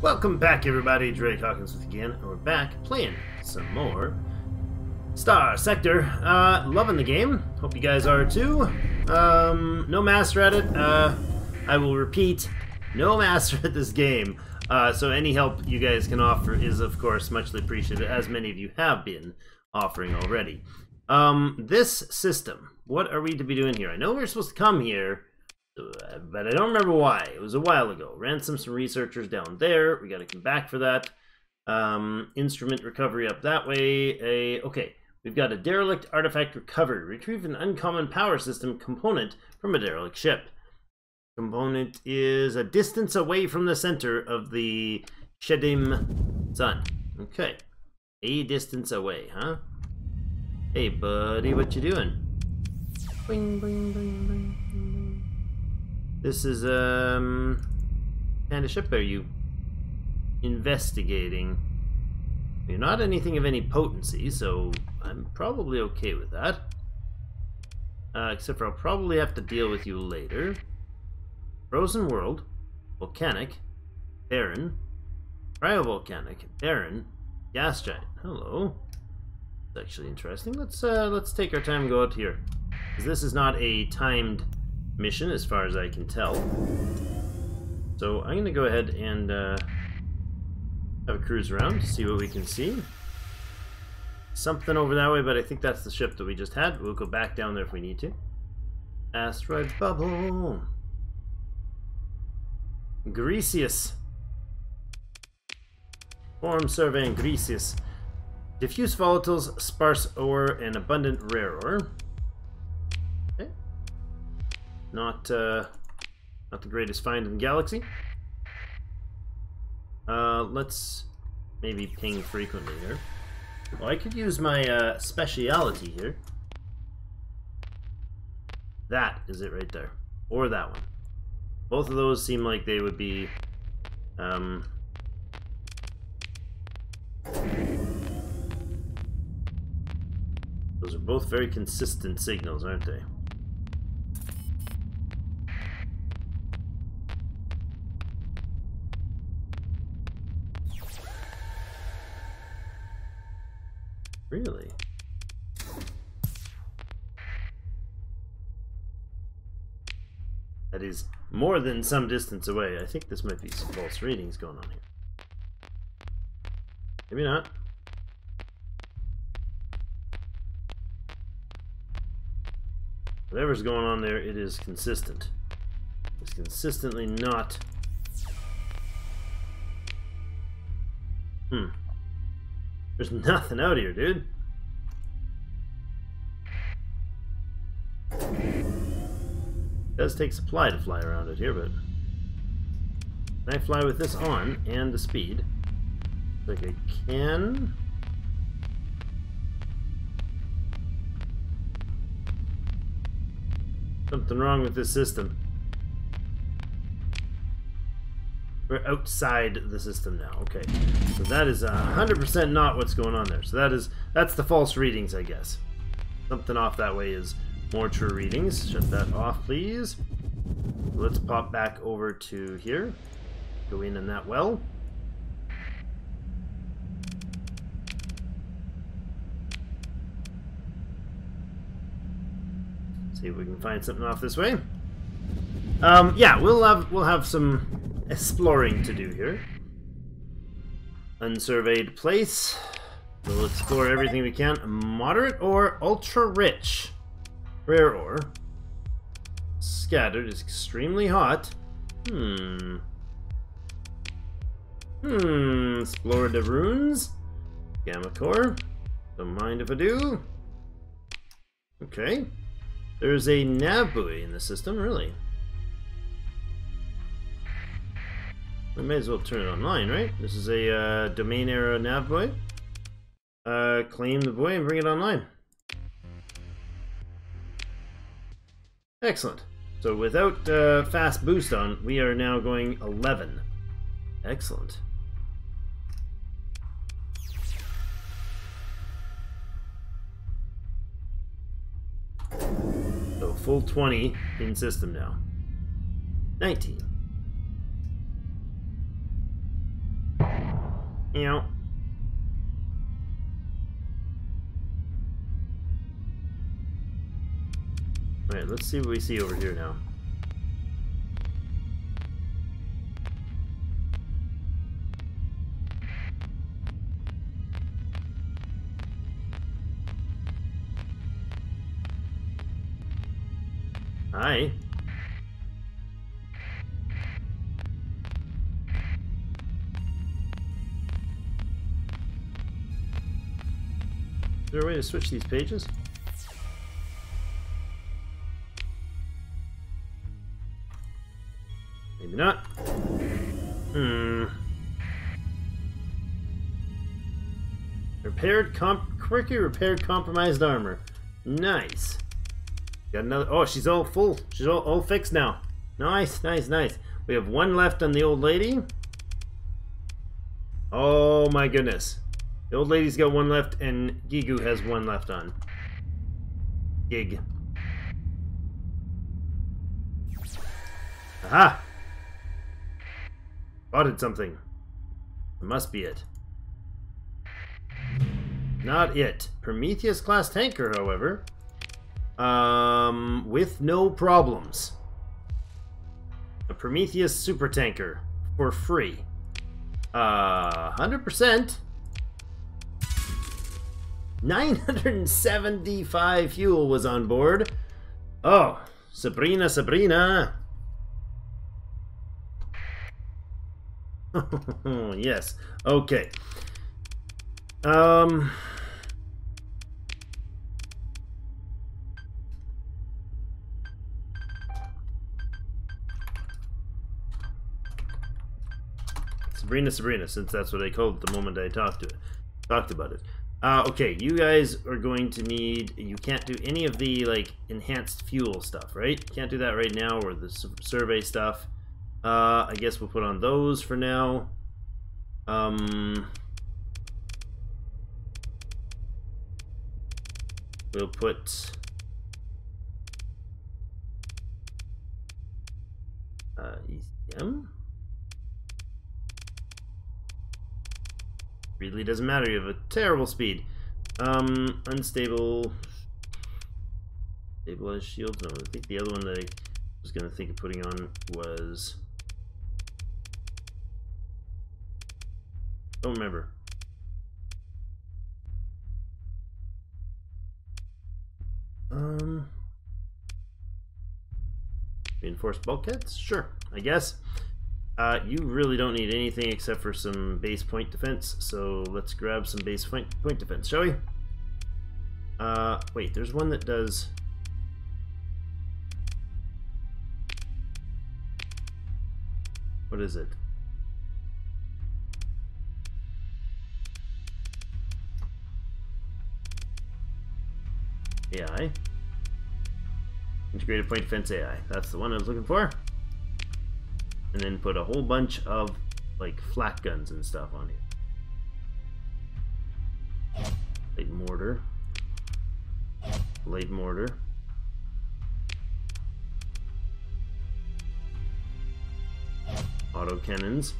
Welcome back, everybody. Drake Hawkins with you again, and we're back playing some more Starsector. Loving the game. Hope you guys are too. No master at it. I will repeat, no master at this game. So any help you guys can offer is, of course, muchly appreciated, as many of you have been offering already. This system, what are we to be doing here? I know we're supposed to come here, but I don't remember why. It was a while ago. Ransom some researchers down there. We got to come back for that. Instrument recovery up that way. Okay, we've got a derelict artifact recovery. Retrieve an uncommon power system component from a derelict ship. Component is a distance away from the center of the Shedim sun. Okay, a distance away, huh? Hey, buddy, what you doing? Bing, bing, bing, bing. This is, kind of ship are you investigating? You're not anything of any potency, so I'm probably okay with that. Except for I'll probably have to deal with you later. Frozen world, volcanic, barren, cryovolcanic, barren, gas giant. Hello. That's actually interesting. Let's take our time and go out here, because this is not a timed mission as far as I can tell. So I'm gonna go ahead and have a cruise around to see what we can see. Something over that way, but I think that's the ship that we just had. We'll go back down there if we need to. Asteroid bubble. Grecius. Form surveying Grecius. Diffuse volatiles, sparse ore, and abundant rare ore. Okay. Not the greatest find in the galaxy. Let's maybe ping frequently here. Well, I could use my speciality here. That is it right there. Or that one. Both of those seem like they would be those are both very consistent signals, aren't they? Really? That is more than some distance away. I think this might be some false readings going on here. Maybe not. Whatever's going on there, it is consistent. It's consistently not. There's nothing out here, dude. It does take supply to fly around it here, but can I fly with this on and the speed? Like I can. Something wrong with this system. We're outside the system now. Okay, so that is 100% not what's going on there. So that's the false readings, I guess. Something off that way is more true readings. Shut that off, please. Let's pop back over to here. Go in that well. See if we can find something off this way. Yeah, we'll have some exploring to do here. Unsurveyed place. We'll explore everything we can. Moderate or ultra rich. Rare ore. Scattered is extremely hot. Explore the runes. Gamma core. Don't mind if I do. Okay. There's a nav buoy in the system, really. We may as well turn it online, right? This is a domain era nav buoy. Claim the buoy and bring it online. Excellent. So without fast boost on, we are now going 11. Excellent. So full 20 in system now. 19. You know. Alright, let's see what we see over here now. Hi. Is there a way to switch these pages? Maybe not. Quirky repaired compromised armor. Nice. Got another. Oh, she's all full. She's all fixed now. Nice, nice, nice. We have one left on the old lady. Oh my goodness. The old lady's got one left, and Gigu has one left on. Gig. Aha! Spotted something. It must be it. Not it. Prometheus class tanker, however. With no problems. A Prometheus super tanker for free. 100%. 975 fuel was on board. Oh, Sabrina, Sabrina. Yes. Okay. Sabrina, since that's what I called it the moment I talked about it. Okay, you guys are going to need. You can't do any of the like enhanced fuel stuff, right? Can't do that right now, or the survey stuff. I guess we'll put on those for now. We'll put ECM. Really doesn't matter. You have a terrible speed. Unstable. Stabilized shields. No, I think the other one that I was going to think of putting on was. Don't remember. Reinforced bulkheads? Sure, I guess. You really don't need anything except for some base point defense, so let's grab some base point defense, shall we? Wait, there's one that does... What is it? AI. Integrated point defense AI. That's the one I was looking for. And then put a whole bunch of like flat guns and stuff on it. Light mortar. Light mortar. Auto cannons.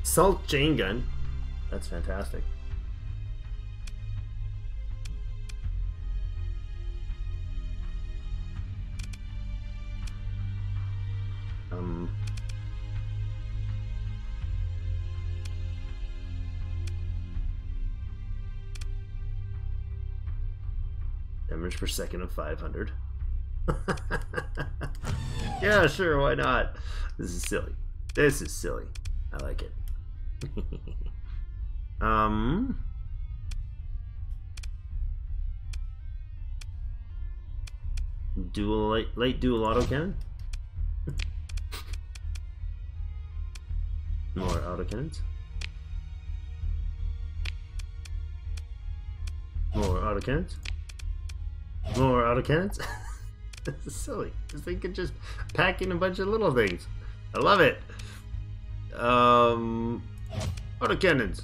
Salt chain gun. That's fantastic. Damage per second of 500. Yeah, sure, why not? This is silly. This is silly. I like it. Dual light dual autocannon. More autocannons. More autocannons. More autocannons. This is silly. This thing could just pack in a bunch of little things. I love it. Autocannons.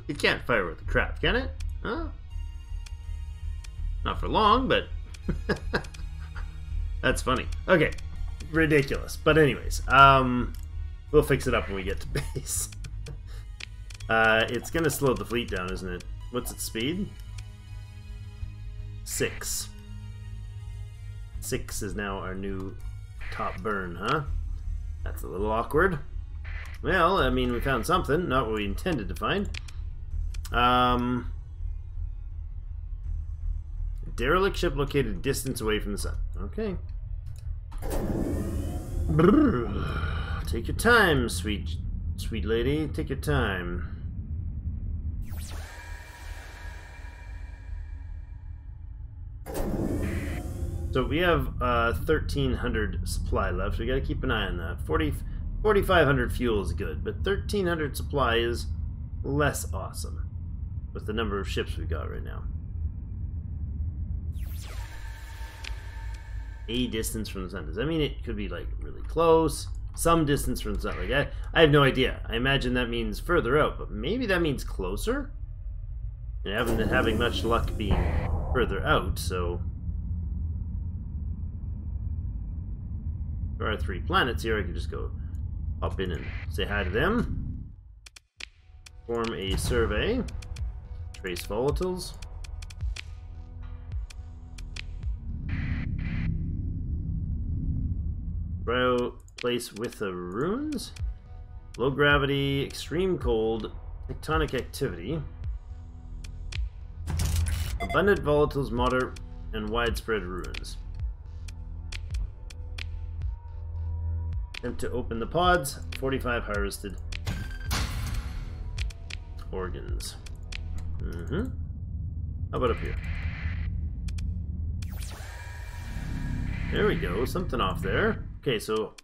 You can't fire with the crap, can it? Huh? Not for long, but that's funny. Okay, ridiculous. But anyways, We'll fix it up when we get to base. It's gonna slow the fleet down, isn't it? What's its speed? 6. 6 is now our new top burn, huh? That's a little awkward. Well, I mean, we found something. Not what we intended to find. Derelict ship located distance away from the sun. Okay. Brrr. Take your time, sweet lady. Take your time. So we have 1,300 supply left. We got to keep an eye on that. 4,500 fuel is good, but 1,300 supply is less awesome with the number of ships we've got right now. A distance from the sun. Does that mean it could be like really close? Some distance from the sun. Like I have no idea. I imagine that means further out, but maybe that means closer. I haven't been having much luck being further out, so there are 3 planets here. I could just go up in and say hi to them. Form a survey. Trace volatiles. Place with the runes. Low gravity, extreme cold, tectonic activity. Abundant volatiles, moderate and widespread ruins. Attempt to open the pods. 45 harvested organs. How about up here? There we go. Something off there. Okay, so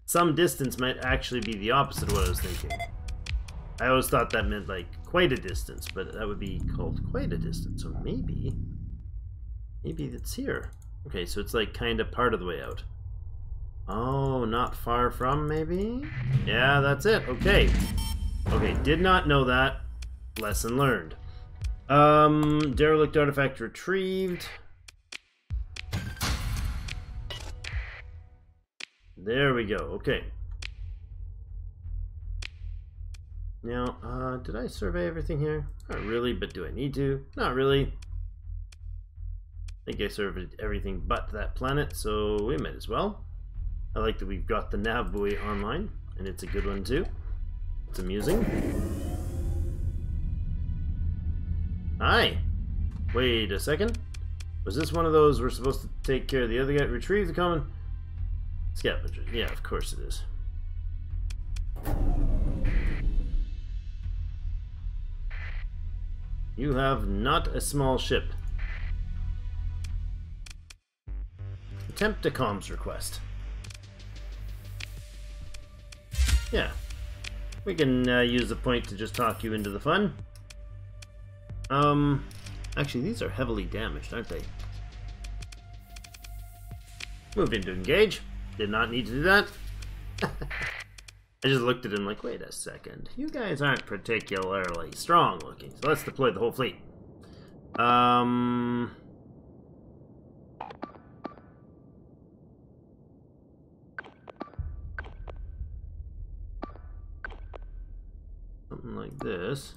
some distance might actually be the opposite of what I was thinking. I always thought that meant like quite a distance, but that would be called quite a distance. So maybe it's here. Okay, so it's like kind of part of the way out. Oh, not far from, maybe? Yeah, that's it. Okay. Okay, did not know that. Lesson learned. Derelict artifact retrieved. There we go. Okay. Now, did I survey everything here? Not really, but do I need to? Not really. I think I surveyed everything but that planet, so we might as well. I like that we've got the nav buoy online, and it's a good one too. It's amusing. Hi! Wait a second. Was this one of those we're supposed to take care of the other guy? Retrieve the common scavenger. Yeah, of course it is. You have not a small ship. Attempt a comms request. Yeah. We can use the point to just talk you into the fun. Actually, these are heavily damaged, aren't they? Moved into engage. Did not need to do that. I just looked at him like, wait a second. You guys aren't particularly strong looking. So let's deploy the whole fleet. Something like this.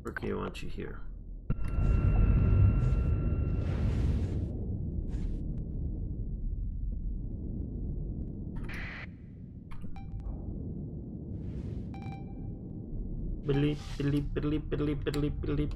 Okay, I want you here. Biddly, biddly, biddly, biddly, biddly, biddly.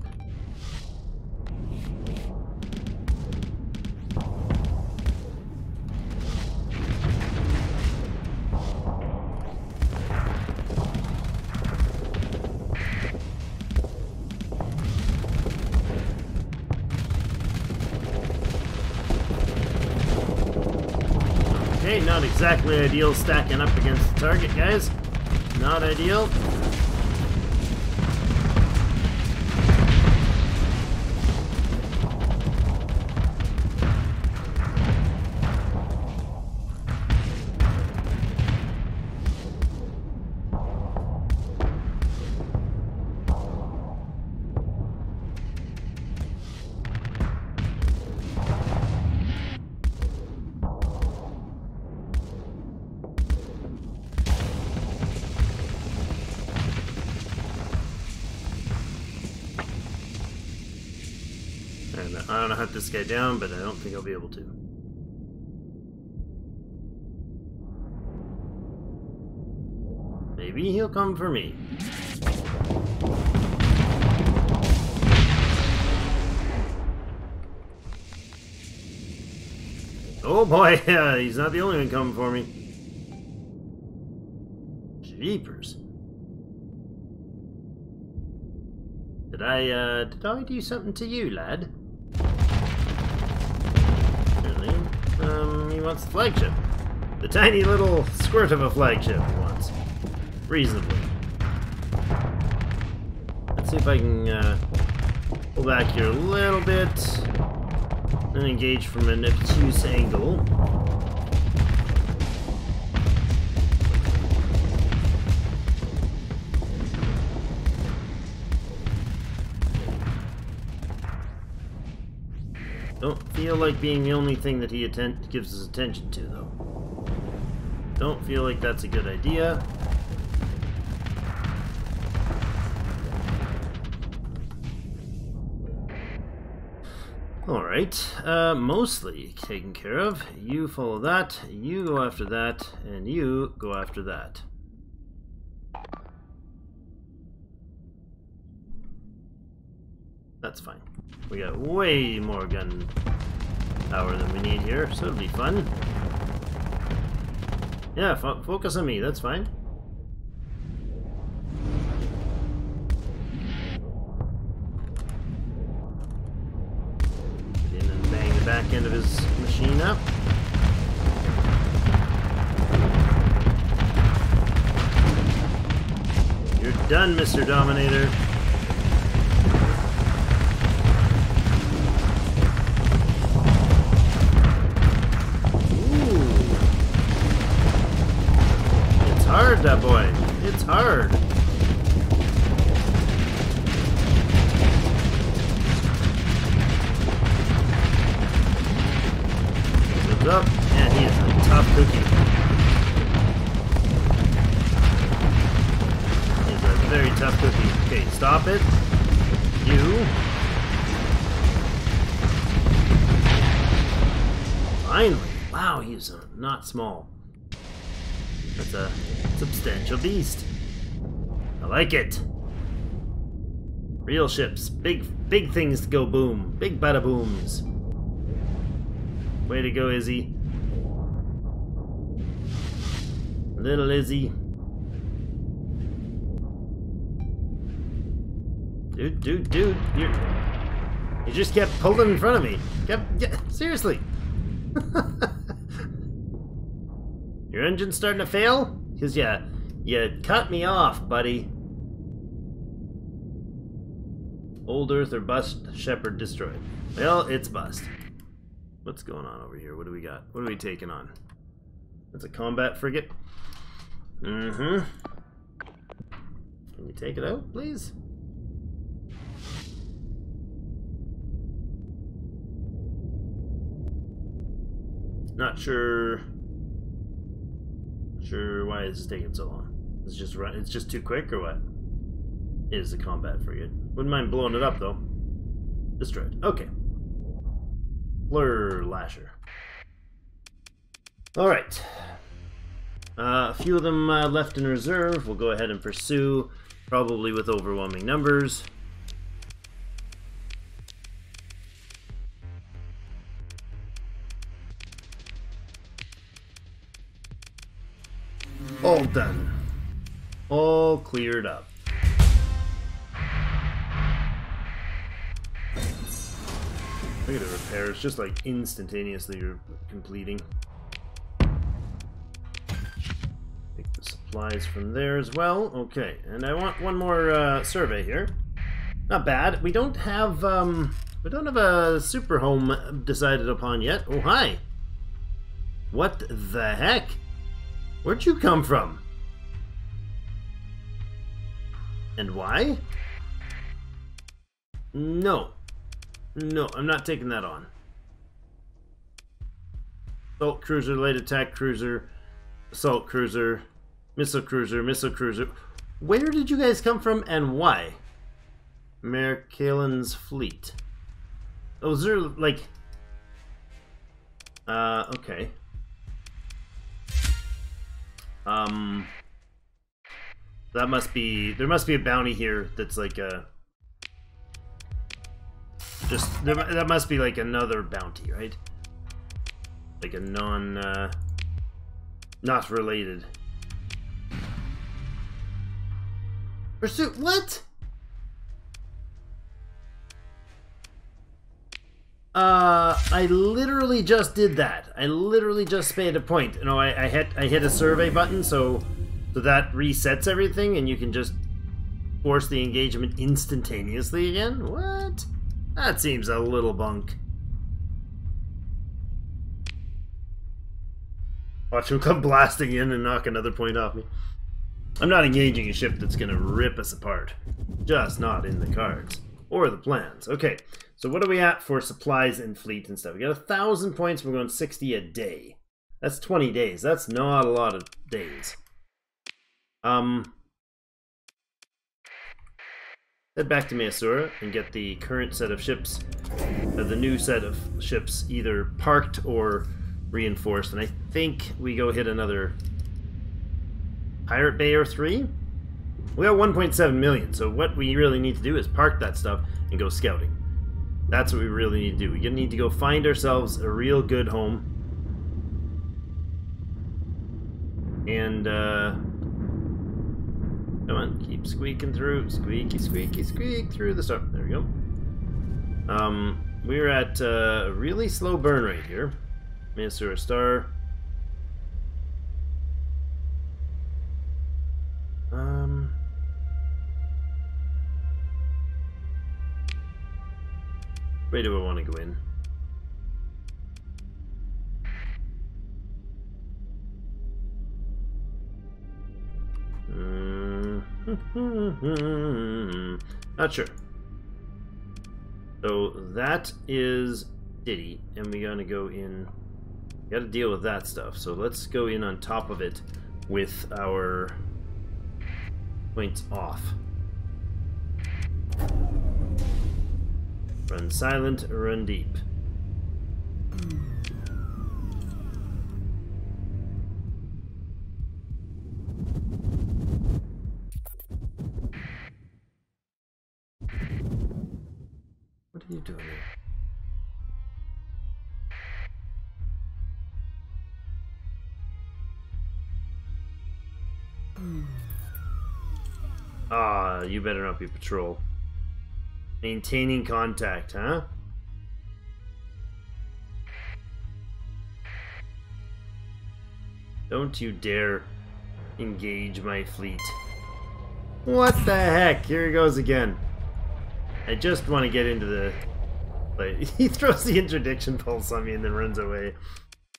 Okay, not exactly ideal stacking up against the target, guys. Not ideal. I don't know how to hunt this guy down, but I don't think I'll be able to. Maybe he'll come for me. Oh boy, he's not the only one coming for me. Jeepers. Did I do something to you, lad? Apparently, he wants the flagship. The tiny little squirt of a flagship he wants. Reasonably. Let's see if I can pull back here a little bit and engage from an obtuse angle. Don't feel like being the only thing that he gives his attention to, though. Don't feel like that's a good idea. Alright, mostly taken care of. You follow that, you go after that, and you go after that. That's fine. We got way more gun power than we need here, so it'll be fun. Yeah, focus on me, that's fine. Get in and bang the back end of his machine up. You're done, Mr. Dominator. Hard, that boy. It's hard. What's up? Man, he is a tough cookie. He's a very tough cookie. Okay, stop it. You. Finally. Wow, he's not small. That's a substantial beast. I like it. Real ships. Big things to go boom. Big bada booms. Way to go, Izzy. Little Izzy. Dude. You just kept pulling in front of me. Seriously. Your engine's starting to fail? Because you cut me off, buddy. Old Earth or bust, Shepard destroyed. Well, it's bust. What's going on over here? What do we got? What are we taking on? That's a combat frigate. Mm-hmm. Can you take it out, please? Not sure why this is taking so long. It's just too quick, or what? It is a combat frigate. Wouldn't mind blowing it up though. Destroyed. Okay. Blur Lasher. Alright. A few of them left in reserve. We'll go ahead and pursue, probably with overwhelming numbers. All done. All cleared up. Look at the repairs, just like instantaneously you're completing. Take the supplies from there as well. Okay, and I want one more survey here. Not bad. We don't have a super home decided upon yet. Oh hi. What the heck? Where'd you come from? And why? No, I'm not taking that on. Assault cruiser, light attack cruiser, assault cruiser, missile cruiser, missile cruiser. Where did you guys come from and why? Mercalin's fleet. Oh, is there like... okay. That must be... There must be a bounty here that's like a... Just... that must be like another bounty, right? Like a non... not related. Pursuit... What? I literally just did that. I literally just made a point. You know, I hit a survey button, so that resets everything, and you can just force the engagement instantaneously again? What? That seems a little bunk. Watch him come blasting in and knock another point off me. I'm not engaging a ship that's gonna rip us apart. Just not in the cards. Or the plans. Okay, so what are we at for supplies and fleet and stuff? We got 1,000 points, we're going 60 a day. That's 20 days. That's not a lot of days. Head back to Measura and get the current set of ships, the new set of ships either parked or reinforced. And I think we go hit another Pirate Bay or 3. We got 1.7 million, so what we really need to do is park that stuff and go scouting. That's what we really need to do. We need to go find ourselves a real good home. And, come on, keep squeaking through. Squeaky, squeaky, squeak through the start. There we go. We're at a really slow burn rate here. Measura Star. Where do I want to go in? Not sure. So that is Diddy, and we're gonna go in. We gotta deal with that stuff. So let's go in on top of it with our points off. Run silent, run deep. What are you doing there? Ah, you better not be patrol. Maintaining contact, huh? Don't you dare engage my fleet. What the heck? Here he goes again. I just want to get into the... Like, he throws the interdiction pulse on me and then runs away.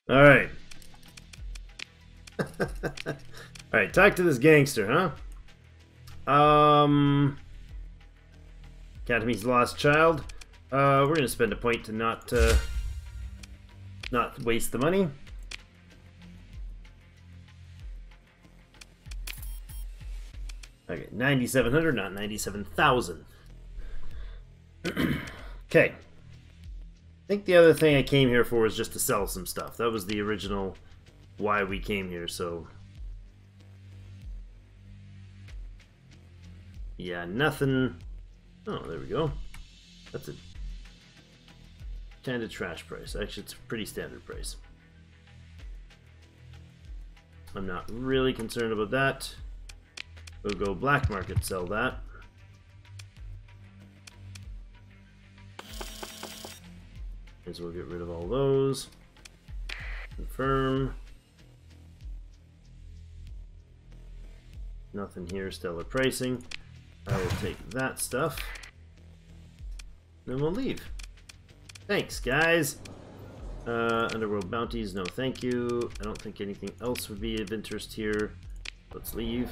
Alright. Alright, talk to this gangster, huh? Academy's lost child. We're gonna spend a point to not waste the money. Okay, 9,700, not 97,000. Okay. I think the other thing I came here for was just to sell some stuff. That was the original why we came here, so... Yeah, nothing... Oh, there we go. That's a standard trash price. Actually, it's a pretty standard price. I'm not really concerned about that. We'll go black market, sell that. And so we'll get rid of all those. Confirm. Nothing here, stellar pricing. I will take that stuff. Then we'll leave. Thanks, guys. Underworld bounties, no thank you. I don't think anything else would be of interest here. Let's leave.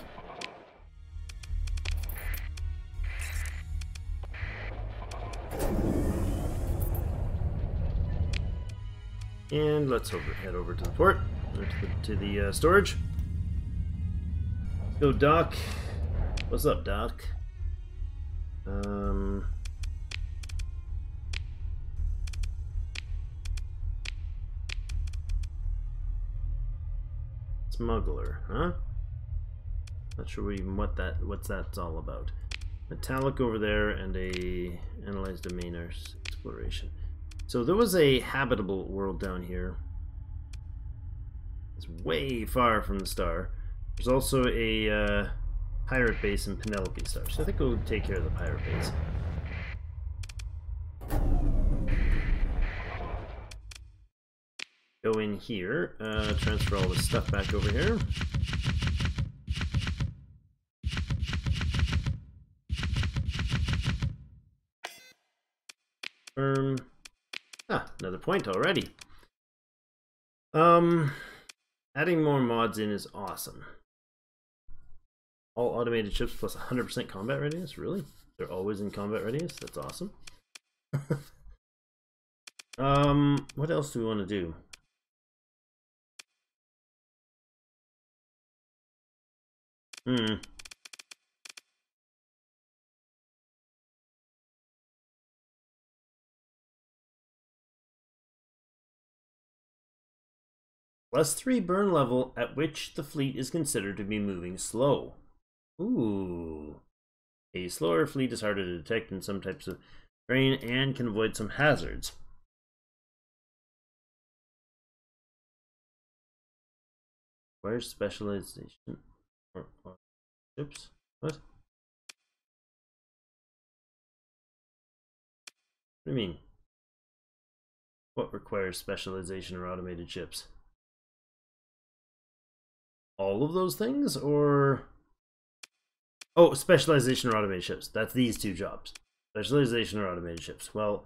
And let's head over to the port, or to the storage. Let's go, Doc. What's up, Doc? Smuggler, huh? Not sure even what's that's all about. Metallic over there and a analyze domain exploration. So there was a habitable world down here. It's way far from the star. There's also a pirate base in Penelope Star. So I think we'll take care of the pirate base. Go in here, transfer all this stuff back over here. Another point already. Adding more mods in is awesome. All automated ships plus 100% combat readiness? Really? They're always in combat readiness? That's awesome. What else do we want to do? +3 burn level at which the fleet is considered to be moving slow. Ooh. A slower fleet is harder to detect in some types of terrain and can avoid some hazards. Where's specialization? Or ships? What? What do you mean? What requires specialization or automated ships? All of those things, or... Oh, specialization or automated ships. That's these two jobs. Specialization or automated ships. Well,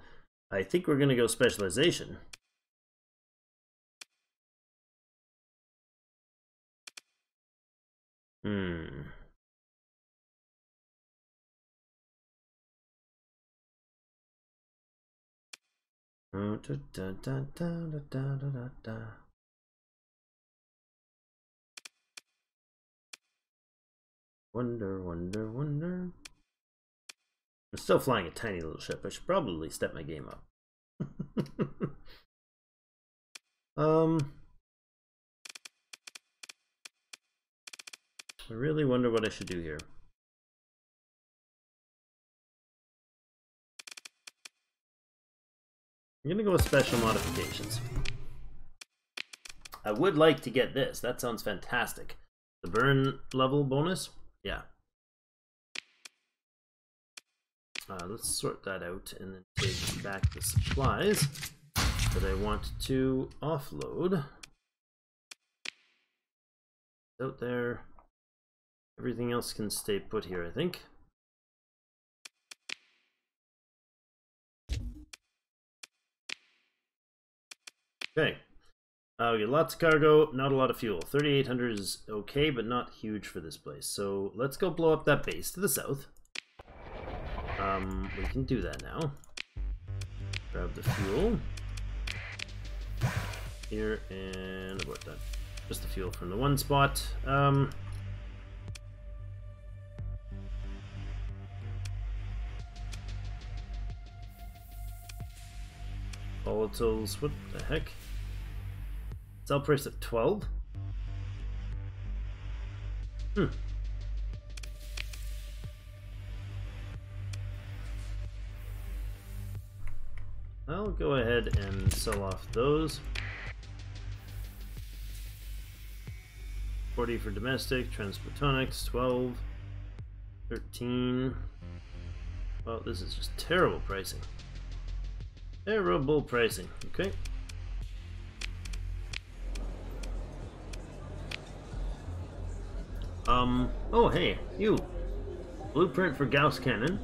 I think we're going to go specialization. Wonder. I'm still flying a tiny little ship. I should probably step my game up. I really wonder what I should do here. I'm gonna go with special modifications. I would like to get this. That sounds fantastic. The burn level bonus? Yeah. Let's sort that out and then take back the supplies that I want to offload. Out there. Everything else can stay put here, I think. Okay. We get lots of cargo, not a lot of fuel. 3,800 is okay, but not huge for this place. So let's go blow up that base to the south. We can do that now. Grab the fuel. Here, and abort that. Just the fuel from the one spot. Volatiles, what the heck? Sell price at 12? I'll go ahead and sell off those. 40 for domestic, transplatonics, 12, 13. Well, this is just terrible pricing. Terrible pricing, okay. Oh hey, you. Blueprint for Gauss Cannon.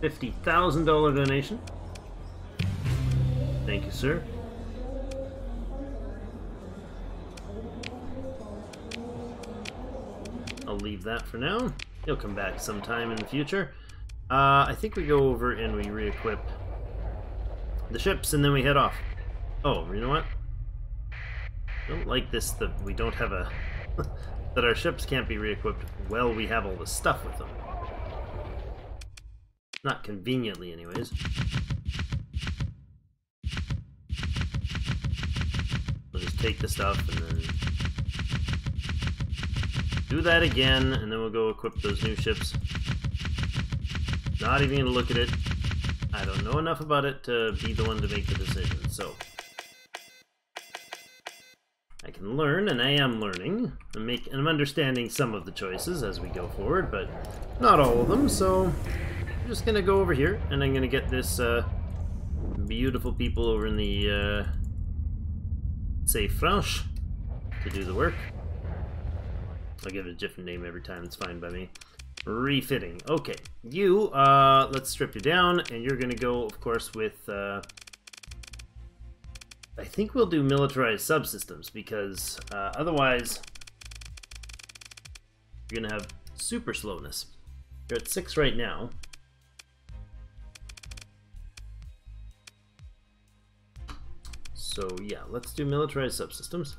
$50,000 donation. Thank you, sir. I'll leave that for now. He'll come back sometime in the future. I think we go over and we re-equip the ships and then we head off. Oh, you know what? I don't like this that we don't have a... that our ships can't be re-equipped while we have all the stuff with them. Not conveniently, anyways. We'll just take the stuff and then Do that again, and then we'll go equip those new ships. Not even gonna look at it. I don't know enough about it to be the one to make the decision, so... I can learn, and I am learning, and I'm understanding some of the choices as we go forward, but not all of them, so I'm just gonna go over here, and I'm gonna get this beautiful people over in the say French to do the work. I'll give it a different name every time, it's fine by me. Refitting. Okay, you, let's strip you down, and you're gonna go, of course, with I think we'll do militarized subsystems, because otherwise you're gonna have super slowness. You're at 6 right now. So yeah, let's do militarized subsystems.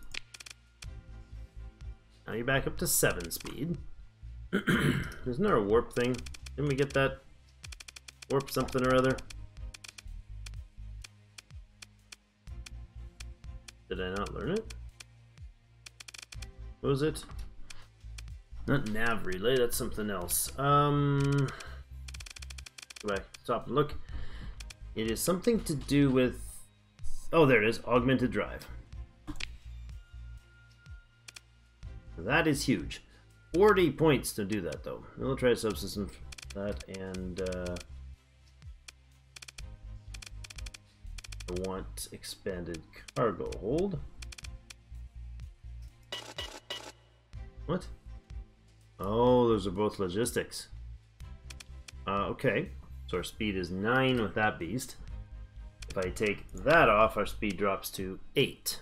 Now you're back up to 7 speed. Isn't there a warp thing? Didn't we get that? Warp something or other? Did I not learn it? What was it? Not nav relay, that's something else. Go back, stop and look. It is something to do with... Oh, there it is, augmented drive. That is huge. 40 points to do that, though. Militarized subsystem for that, and I want expanded cargo hold. What? Oh, those are both logistics. Okay, so our speed is 9 with that beast. If I take that off, our speed drops to 8.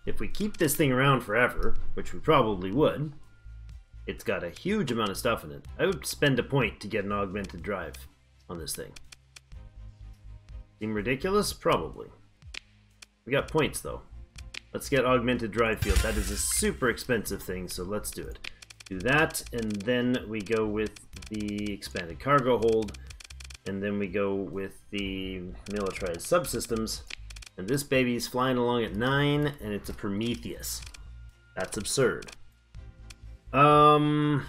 If we keep this thing around forever, which we probably would, it's got a huge amount of stuff in it. I would spend a point to get an augmented drive on this thing. Seem ridiculous? Probably. We got points though. Let's get augmented drive field. That is a super expensive thing, so let's do it. Do that, and then we go with the expanded cargo hold, and then we go with the militarized subsystems. And this baby's flying along at 9, and it's a Prometheus. That's absurd. Nav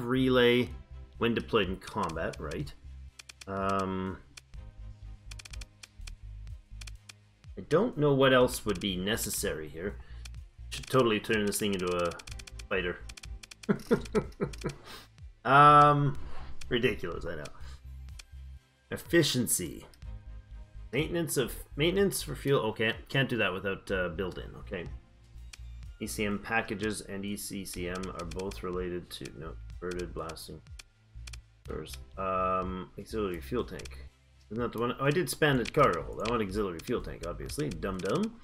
relay when deployed in combat, right? I don't know what else would be necessary here. Should totally turn this thing into a fighter. Ridiculous, I know. Efficiency. Maintenance for fuel. Okay, can't do that without built-in. Okay. ECM packages and ECCM are both related to converted blasting. Auxiliary fuel tank. Isn't that the one? Oh, I did expanded cargo hold. I want auxiliary fuel tank, obviously. Dum dum.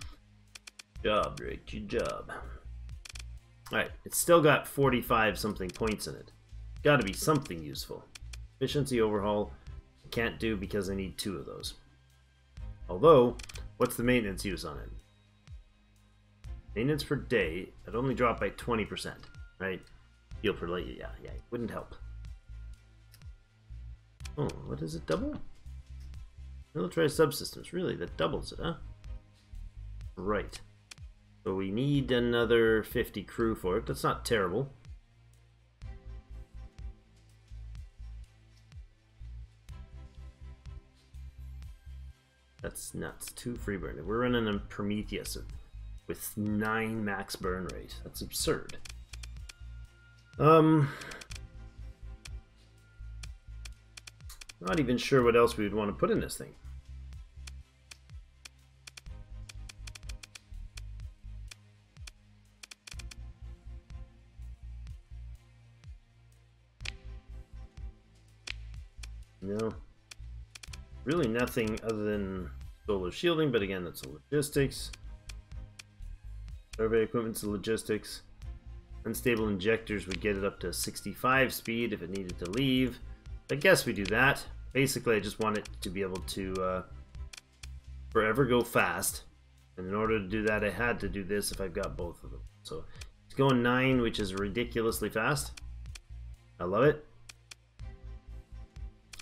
Job, Drake. Good job. All right, it's still got 45 something points in it. Got to be something useful. Efficiency overhaul. Can't do because I need 2 of those. Although, what's the maintenance use on it? Maintenance per day, it only dropped by 20%, right? Fuel per light, yeah, it wouldn't help. Oh, what does it double? Militarized subsystems, really, that doubles it, huh? Right. So we need another 50 crew for it, that's not terrible. That's nuts. 2 free burn. We're running a Prometheus with 9 max burn rate. That's absurd. Not even sure what else we would want to put in this thing. No. Really nothing other than solar shielding, but again, that's a logistics. Survey equipment's a logistics. Unstable injectors would get it up to 65 speed if it needed to leave. I guess we do that. Basically, I just want it to be able to forever go fast. And in order to do that, I had to do this if I've got both of them. So it's going 9, which is ridiculously fast. I love it.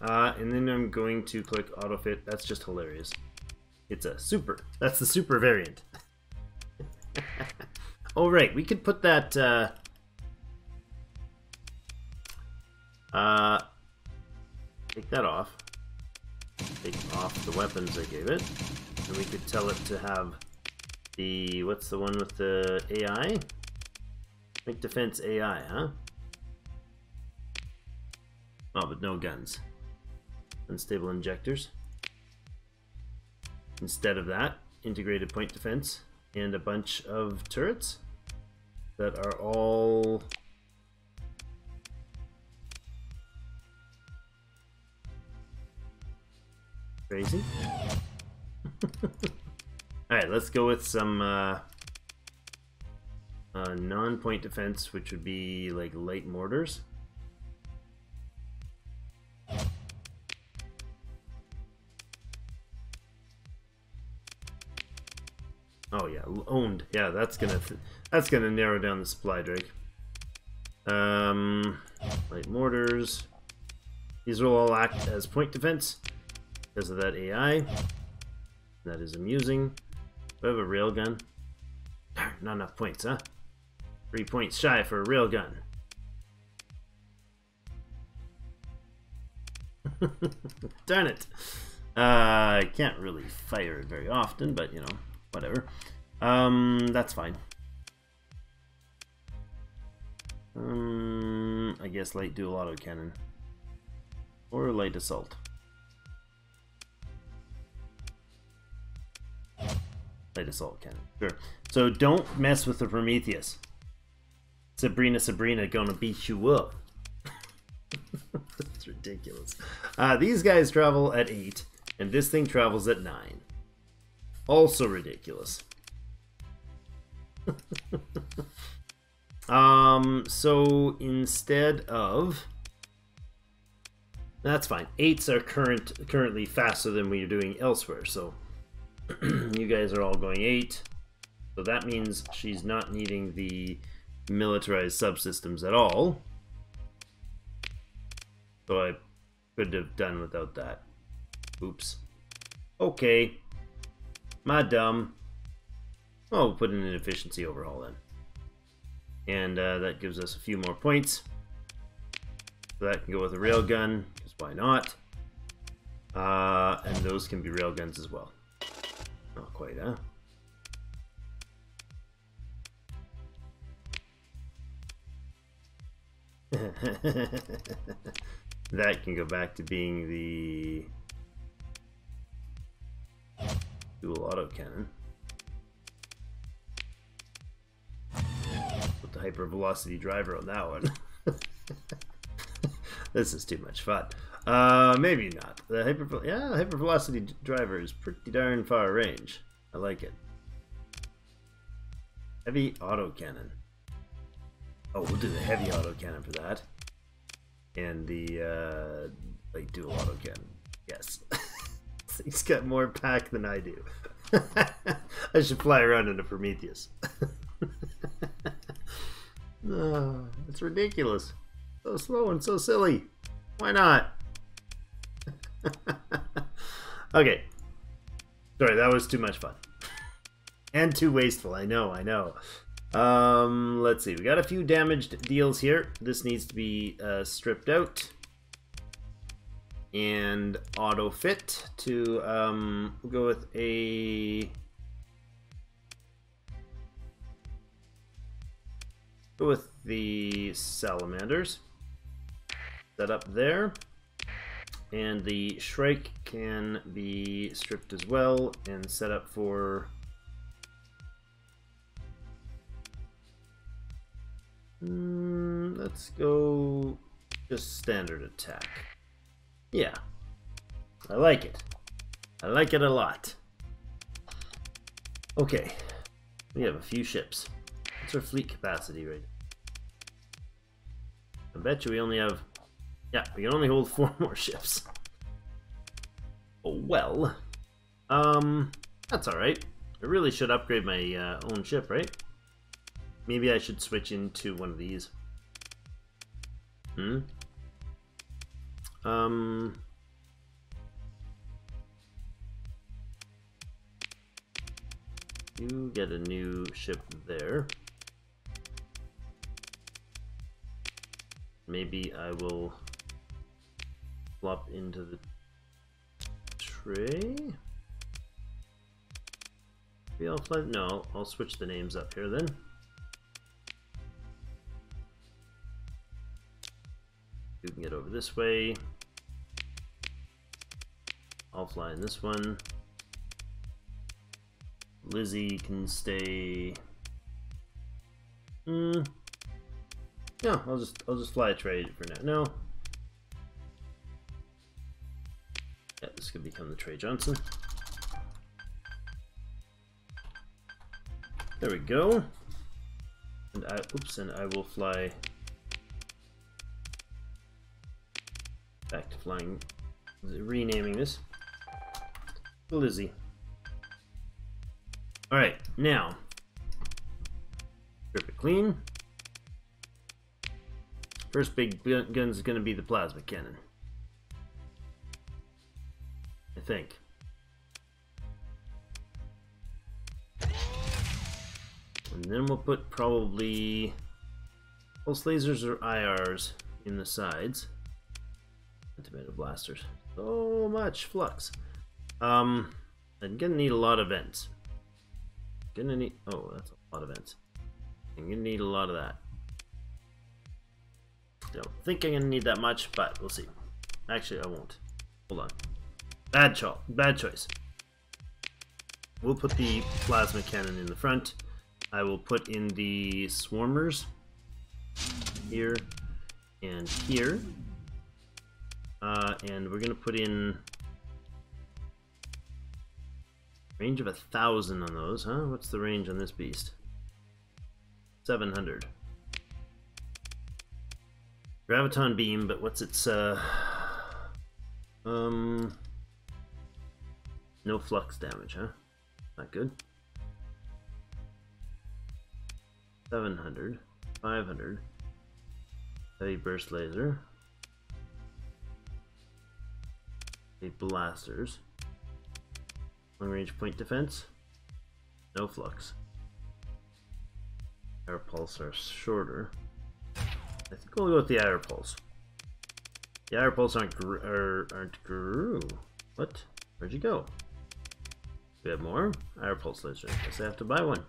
And then I'm going to click autofit. That's just hilarious. It's a super. That's the super variant. Oh, right. We could put that... take that off. Take off the weapons I gave it. And we could tell it to have the... What's the one with the AI? Make defense AI, huh? Oh, but no guns. Unstable injectors. Instead of that, integrated point defense and a bunch of turrets that are all crazy. Alright, let's go with some non-point defense, which would be like light mortars. Oh yeah, owned. Yeah, that's gonna narrow down the supply, Drake. Light mortars. These will all act as point defense because of that AI. That is amusing. Do I have a railgun? Not enough points, huh? 3 points shy for a railgun. Darn it. I can't really fire it very often, but you know, whatever. That's fine. I guess light dual autocannon. Or light assault. Light assault cannon. Sure. So don't mess with the Prometheus. Sabrina gonna beat you up. That's ridiculous. These guys travel at 8, and this thing travels at 9. Also ridiculous. So instead of... That's fine. 8s are currently faster than we are doing elsewhere, so you guys are all going 8. So that means she's not needing the militarized subsystems at all. So I could have done without that. Oops. Okay. My dumb. Oh, we'll put in an efficiency overhaul then. And that gives us a few more points. So that can go with a railgun, because why not? And those can be railguns as well. Not quite, huh? That can go back to being the dual autocannon. Put the hypervelocity driver on that one. This is too much fun. Maybe not. The hypervelocity driver is pretty darn far range. I like it. Heavy autocannon. Oh, we'll do the heavy autocannon for that. And the like dual autocannon. Yes. He's got more pack than I do. I should fly around in a Prometheus. Oh, it's ridiculous. So slow and so silly. Why not? Okay. Sorry, that was too much fun. And too wasteful, I know. Let's see, we got a few damaged deals here. This needs to be stripped out. And auto fit to we'll go with a the salamanders. Set up there. And the Shrike can be stripped as well and set up for let's go just standard attack. Yeah, I like it. I like it a lot. Okay, we have a few ships. What's our fleet capacity right now? I bet you we only have... Yeah, we can only hold 4 more ships. Oh, well. That's alright. I really should upgrade my own ship, right? Maybe I should switch into one of these. You get a new ship there. maybe I will flop into the tray. Maybe I'll fly. No, I'll switch the names up here then. You can get over this way. I'll fly in this one. Lizzie can stay. No, I'll just fly a tray for now. No. Yeah, this could become the Trey Johnson. There we go. And I will fly back to flying, renaming this Lizzie. All right, now strip it clean. First big gun is going to be the plasma cannon, I think. And then we'll put probably pulse lasers or IRs in the sides. Tomato blasters. So much flux. I'm gonna need a lot of vents. Gonna need. Oh, that's a lot of vents. I'm gonna need a lot of that. Don't think I'm gonna need that much, but we'll see. Actually, I won't. Hold on. Bad choice. We'll put the plasma cannon in the front. I will put in the swarmers here and here. And we're gonna put in range of 1,000 on those, huh? What's the range on this beast? 700. Graviton beam, but what's its no flux damage, huh? Not good. 700, 500. Heavy burst laser. Blasters. Long range point defense. No flux. Air pulse are shorter. I think we'll go with the air pulse. The air pulse aren't What? Where'd you go? We have more air pulse laser. I guess I have to buy one.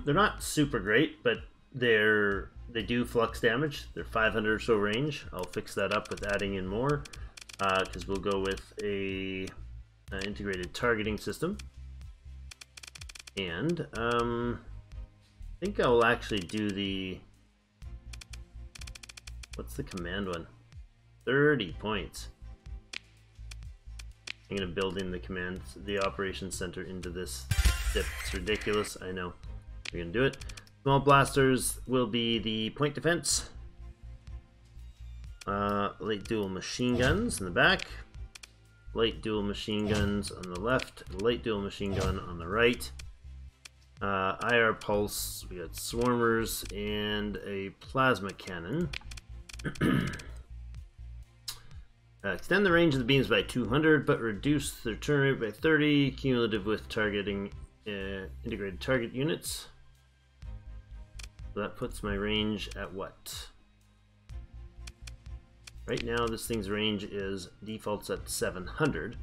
They're not super great, but they do flux damage. They're 500 or so range. I'll fix that up with adding in more. Because we'll go with an integrated targeting system, and I think I will actually do the, what's the command one? 30 points. I'm gonna build in the operations center into this dip. It's ridiculous, I know. We're gonna do it. Small blasters will be the point defense. Light dual machine guns in the back, light dual machine guns on the left, light dual machine gun on the right. IR pulse, we got swarmers and a plasma cannon. Extend the range of the beams by 200, but reduce their turn rate by 30, cumulative with targeting integrated target units. So that puts my range at what? Right now, this thing's range is defaults at 700.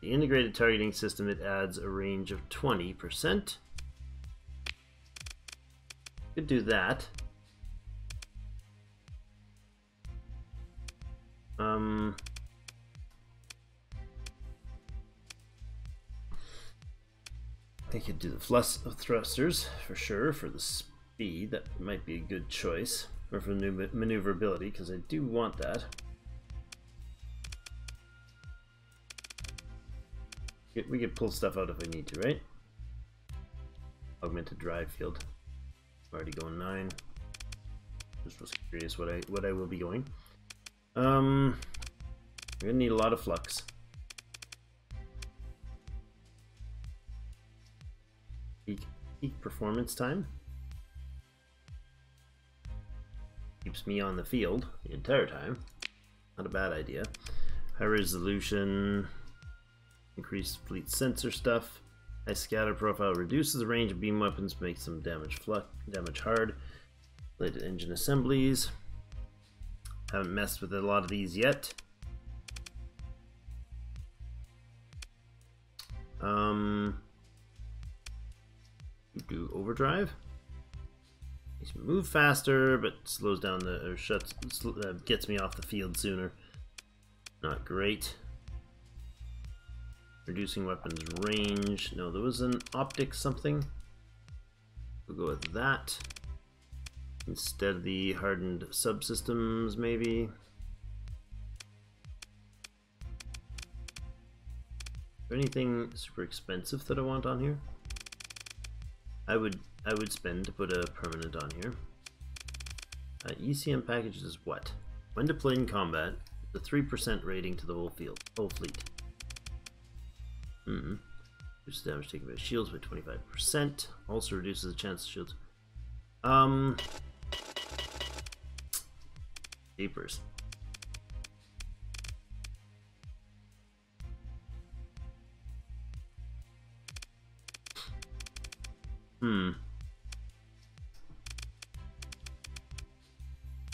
The integrated targeting system, it adds a range of 20%. Could do that. I could do the thrusters for sure for the speed. That might be a good choice. Or for new maneuverability, because I do want that. We could pull stuff out if I need to, right? Augmented drive field. Already going 9. Just was curious what I will be going. We're gonna need a lot of flux. Peak performance time. Keeps me on the field the entire time. Not a bad idea. High resolution, increased fleet sensor stuff. High scatter profile reduces the range of beam weapons, makes them damage hard. Related engine assemblies. Haven't messed with a lot of these yet. Do overdrive. Makes me move faster, but slows down the, or shuts, gets me off the field sooner. Not great. Reducing weapons range. No, there was an optic something. We'll go with that. Instead of the hardened subsystems, maybe. Is there anything super expensive that I want on here? I would spend to put a permanent on here. ECM package is what? When deployed in combat, the 3% rating to the whole fleet. Reduces damage taken by shields by 25%. Also reduces the chance of shields. Papers.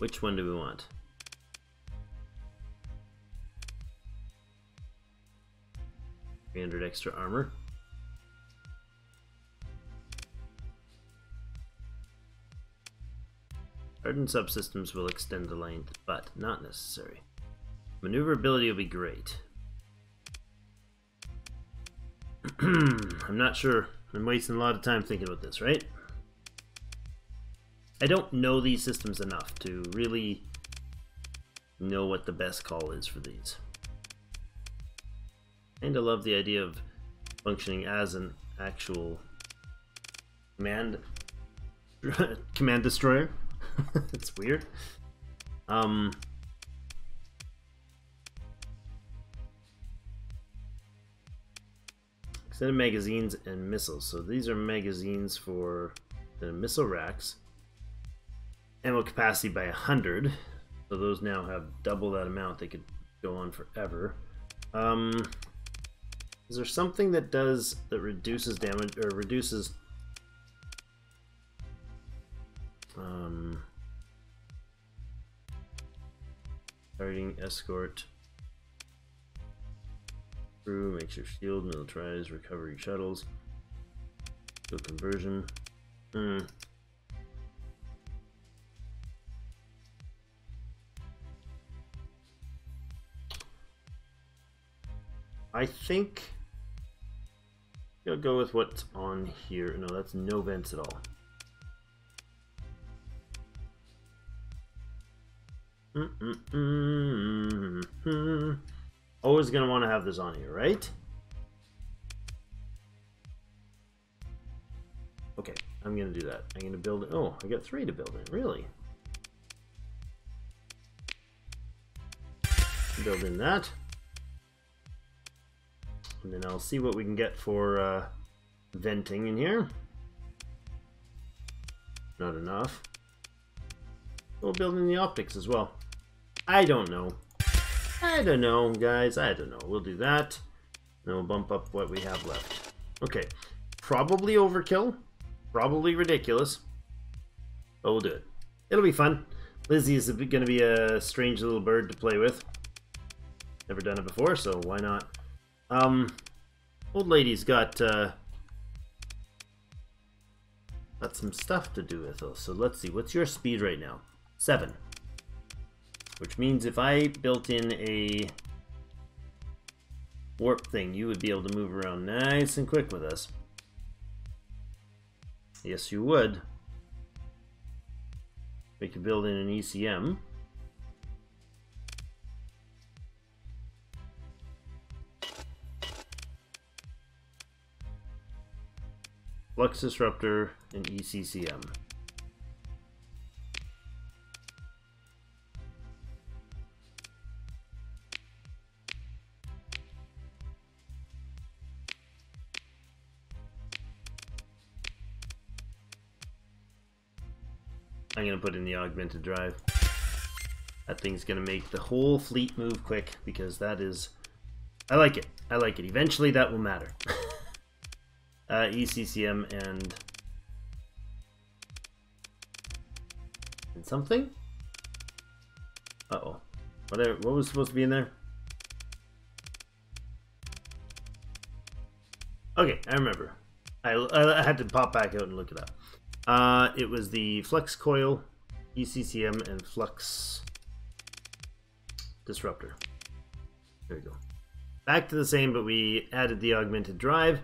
Which one do we want? $300 extra armor. Hardened subsystems will extend the length, but not necessary. Maneuverability will be great. I'm not sure. I'm wasting a lot of time thinking about this, right? I don't know these systems enough to really know what the best call is for these. And I love the idea of functioning as an actual command destroyer. It's weird. Extended magazines and missiles. So these are magazines for the missile racks. Ammo capacity by 100. So those now have double that amount. They could go on forever. Is there something that reduces damage or reduces targeting, escort, crew, makes your shield, militarized, recovery shuttles, shield conversion. I think I'll go with what's on here. No, that's no vents at all. Always gonna want to have this on here, right? Okay, I'm gonna do that. I'm gonna build it. Oh, I got 3 to build it. Really? Build in that. And then I'll see what we can get for venting in here. Not enough. We'll build in the optics as well. I don't know. I don't know, guys. I don't know. We'll do that. Then we'll bump up what we have left. Okay. Probably overkill. Probably ridiculous. But we'll do it. It'll be fun. Lizzie is going to be a strange little bird to play with. Never done it before, so why not? Old lady's got some stuff to do with us. So let's see. What's your speed right now? 7. Which means if I built in a warp thing, you would be able to move around nice and quick with us. Yes, you would. We could build in an ECM. Flux Disruptor and ECCM. I'm going to put in the augmented drive. That thing's going to make the whole fleet move quick because that is... I like it. I like it. Eventually that will matter. ECCM and something? Uh-oh. What was supposed to be in there? Okay, I remember. I had to pop back out and look it up. It was the Flex Coil, ECCM, and Flux Disruptor. There we go. Back to the same, but we added the augmented drive.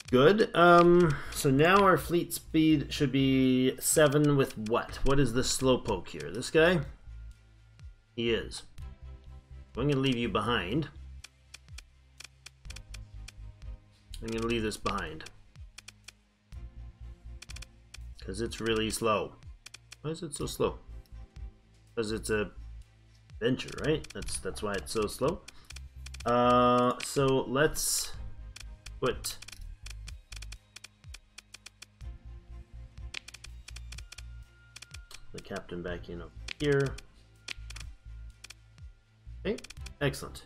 Good. So now our fleet speed should be 7 with what? What is the slowpoke here? This guy? He is. I'm going to leave you behind. I'm going to leave this behind. Because it's really slow. Why is it so slow? Because it's a venture, right? That's why it's so slow. So let's put the captain back in up here. Okay, excellent.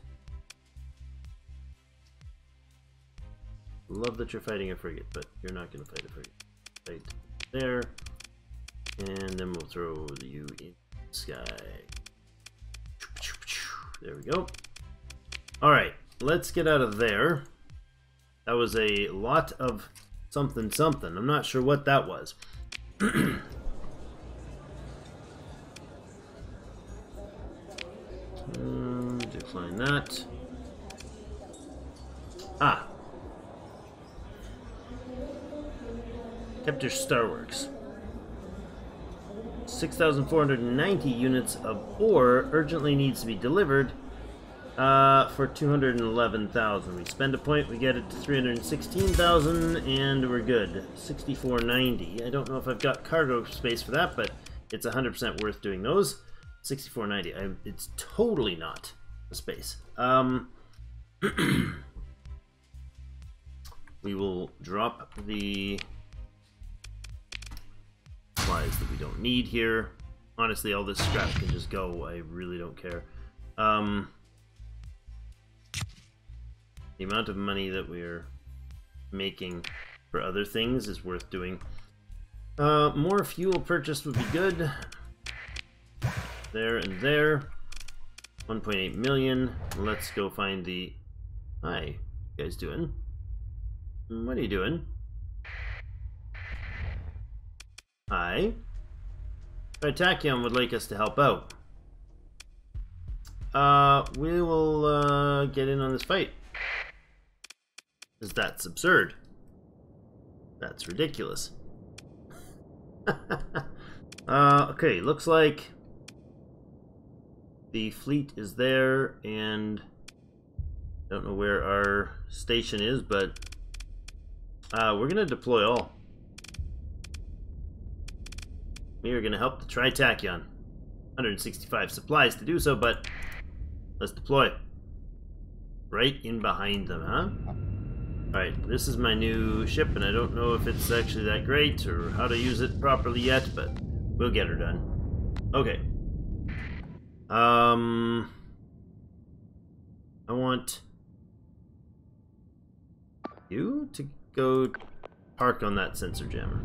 Love that you're fighting a frigate, but you're not going to fight a frigate. Fight there, and then we'll throw you in the sky. There we go. Alright, let's get out of there. That was a lot of something something. I'm not sure what that was. Decline that. Ah. Capture Starworks. 6,490 units of ore urgently needs to be delivered for 211,000. We spend a point, we get it to 316,000, and we're good. 6,490. I don't know if I've got cargo space for that, but it's 100% worth doing those. 6,490. It's totally not a space. We will drop the supplies that we don't need here. Honestly, all this scrap can just go. I really don't care. The amount of money that we're making for other things is worth doing. More fuel purchased would be good. There and there. 1.8 million. Let's go find the... Hi, you guys doing? What are you doing? Hi. Tachyon would like us to help out. We will get in on this fight. Because that's absurd. That's ridiculous. Okay, looks like the fleet is there, and I don't know where our station is, but we're gonna deploy all. We are gonna help the Tritachyon. 165 supplies to do so, but let's deploy. Right in behind them, huh? Alright, this is my new ship, and I don't know if it's actually that great or how to use it properly yet, but we'll get her done. Okay. I want you to go park on that sensor jammer.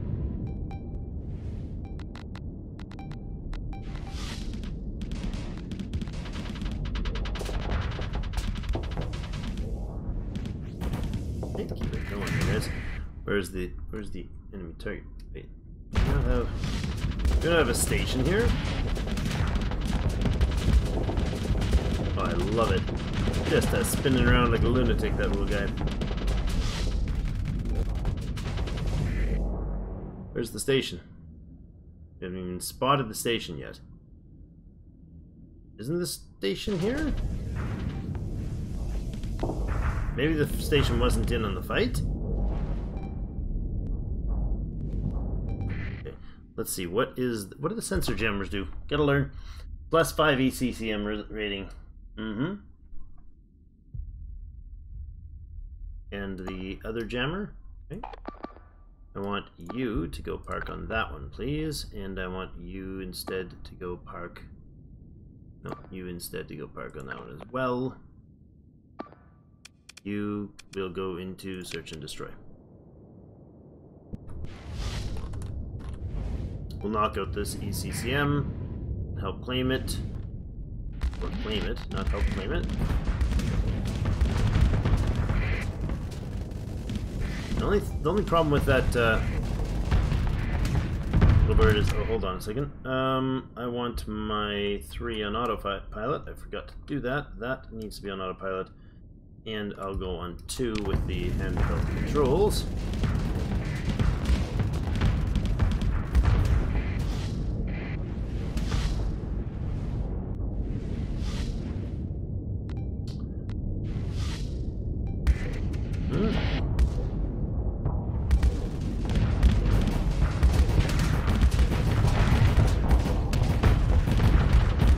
Okay, keep it going, guys. Where's the enemy target? Wait, we don't have a station here. Oh, I love it. Just spinning around like a lunatic, that little guy. Where's the station? We haven't even spotted the station yet. Isn't the station here? Maybe the station wasn't in on the fight? Okay, let's see, what do the sensor jammers do? Gotta learn. +5 ECCM rating. And the other jammer. Okay. I want you to go park on that one, please. And I want you instead to go park... No, you instead to go park on that one as well. You will go into search and destroy. We'll knock out this ECCM. help claim it. Or claim it, not help claim it. The only problem with that little bird is... Oh, hold on a second. I want my 3 on autopilot. I forgot to do that. That needs to be on autopilot. And I'll go on 2 with the handheld controls.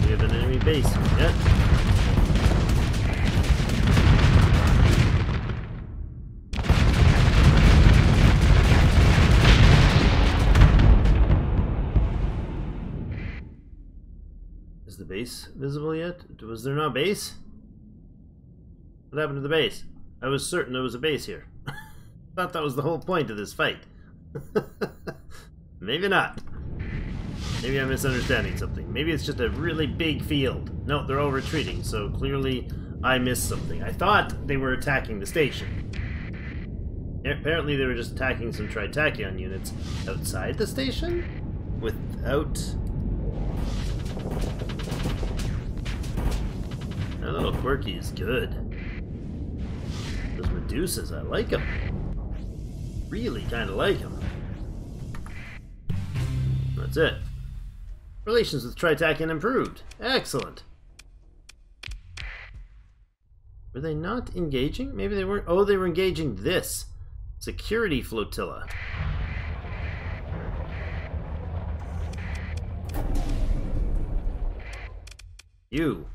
We have an enemy base yet. Is the base visible yet? Was there no base? What happened to the base? I was certain there was a base here. Thought that was the whole point of this fight. Maybe not. Maybe I'm misunderstanding something. Maybe it's just a really big field. No, they're all retreating, so clearly I missed something. I thought they were attacking the station. Apparently they were just attacking some Tritachyon units outside the station? Without... That little quirky is good. Those Medusas, I like them. Really kind of like them. That's it. Relations with Tritachyon improved. Excellent. Were they not engaging? Maybe they weren't. Oh, they were engaging this. Security flotilla. You.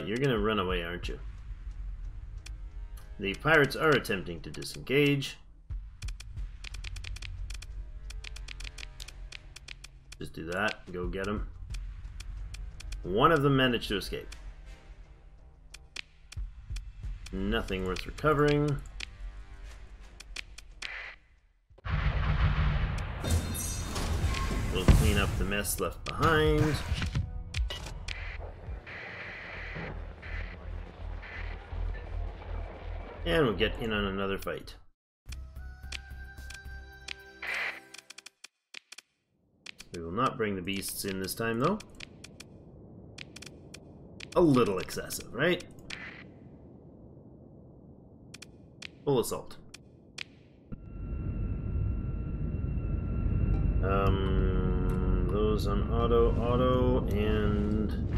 You're gonna run away, aren't you? The pirates are attempting to disengage. Just do that. Go get them. One of them managed to escape. Nothing worth recovering. We'll clean up the mess left behind. And we'll get in on another fight. We will not bring the beasts in this time, though. A little excessive, right? Full assault. Those on auto, and...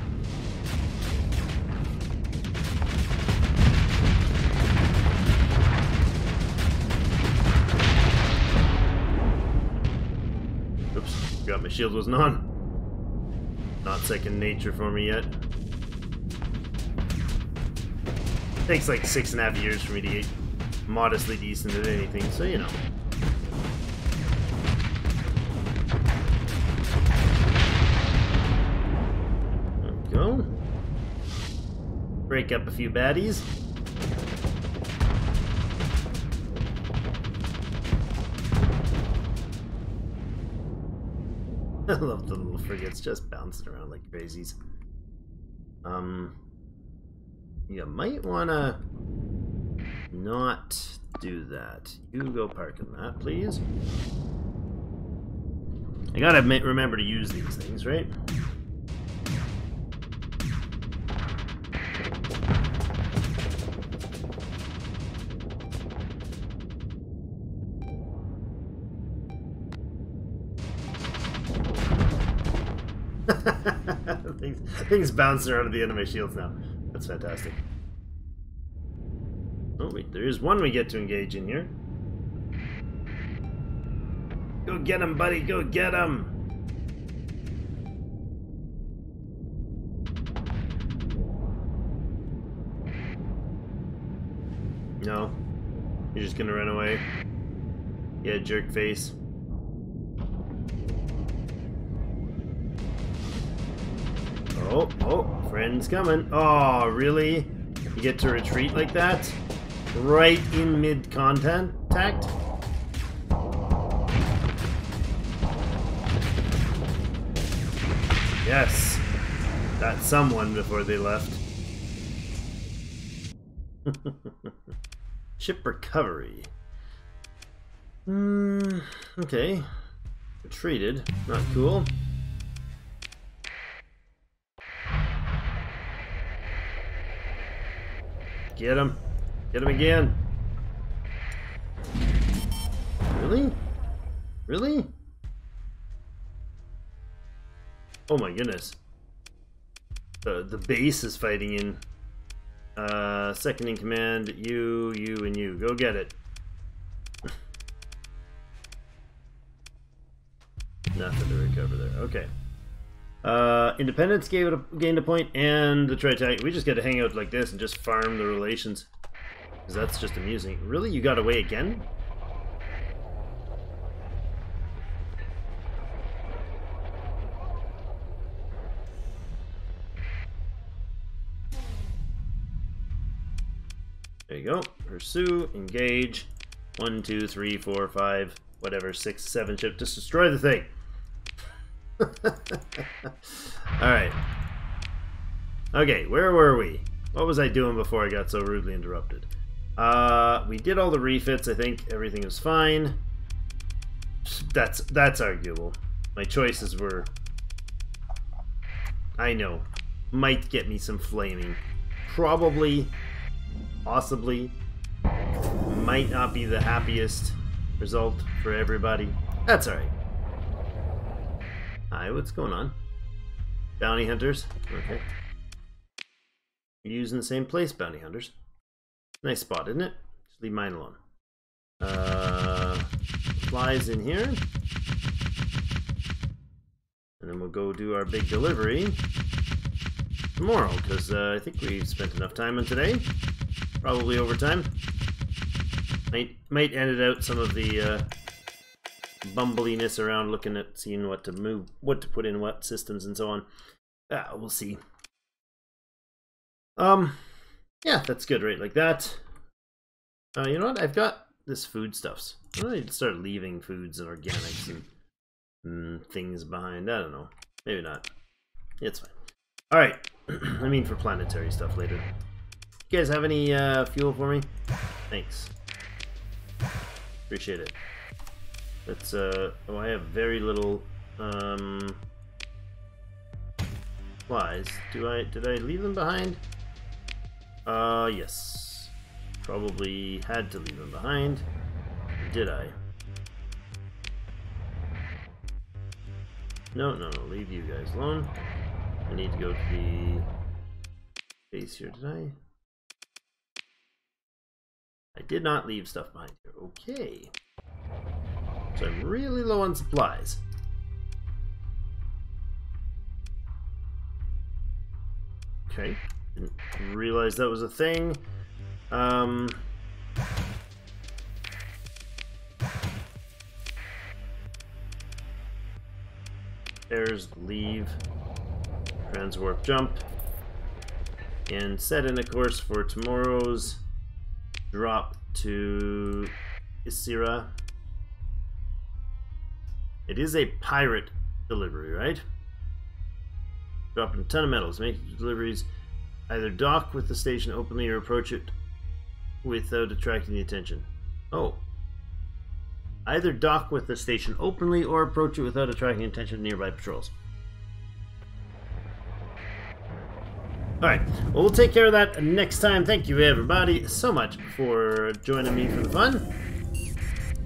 Oops, forgot my shield wasn't on. Not second nature for me yet. Takes like 6.5 years for me to get modestly decent at anything, so you know. There we go. Break up a few baddies. I love the little frigates just bouncing around like crazies. You might wanna not do that. You go park in that, please. I gotta remember to use these things, right? Things bouncing around at the end of my shields now. That's fantastic. Oh wait, there is one we get to engage in here. Go get him, buddy, go get him! No. You're just gonna run away. Yeah, jerk face. Oh, friend's coming. Oh, really? You get to retreat like that? Right in mid-contact? Yes. Got someone before they left. Ship recovery. Okay. Retreated. Not cool. Get him. Get him again. Really? Really? Oh my goodness. The base is fighting in. Second in command, you, and you. Go get it. Nothing to recover there. Okay. Independence gained a point, and the Tritite. We just get to hang out like this and just farm the relations. Because that's just amusing. Really? You got away again? There you go. Pursue, engage. 1, 2, 3, 4, 5, whatever, 6, 7 ships. Just destroy the thing. Alright. Okay, where were we? What was I doing before I got so rudely interrupted? We did all the refits, I think. Everything was fine. That's arguable. My choices were... I know. Might get me some flaming. Probably... Possibly. Might not be the happiest result for everybody. That's alright. Hi, what's going on? Bounty hunters. Okay. You're using the same place, bounty hunters. Nice spot, isn't it? Just leave mine alone. Flies in here. And then we'll go do our big delivery tomorrow, because I think we've spent enough time on today. Probably overtime. Might edit out some of the bumbliness around looking at seeing what to move, what to put in what systems and so on. We'll see. Yeah, that's good, right? Like that. You know what? I've got this foodstuffs. I need to start leaving foods and organics and things behind. I don't know. Maybe not. It's fine. All right. I mean, for planetary stuff later. You guys have any fuel for me? Thanks. Appreciate it. Let's oh, I have very little flies. Did I leave them behind? Yes. Probably had to leave them behind. Did I? No, leave you guys alone. I need to go to the base here, did I? I did not leave stuff behind here. Okay. So I'm really low on supplies. Okay. Didn't realize that was a thing. There's leave. Transwarp jump. And set in a course for tomorrow's drop to Isira. It is a pirate delivery, right? Dropping a ton of metals. Make deliveries. Either dock with the station openly or approach it without attracting the attention. Oh. Either dock with the station openly or approach it without attracting the attention of nearby patrols. Alright, well, we'll take care of that next time. Thank you, everybody, so much for joining me for the fun.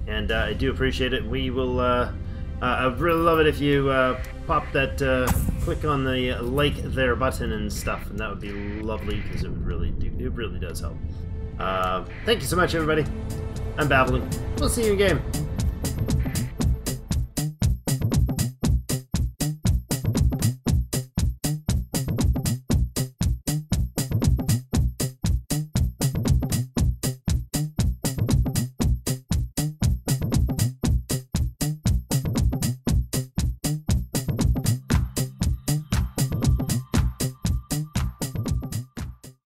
And I do appreciate it. We will, I'd really love it if you pop that, click on the like there button and stuff, and that would be lovely, because it really does help. Thank you so much, everybody. I'm babbling. We'll see you in game.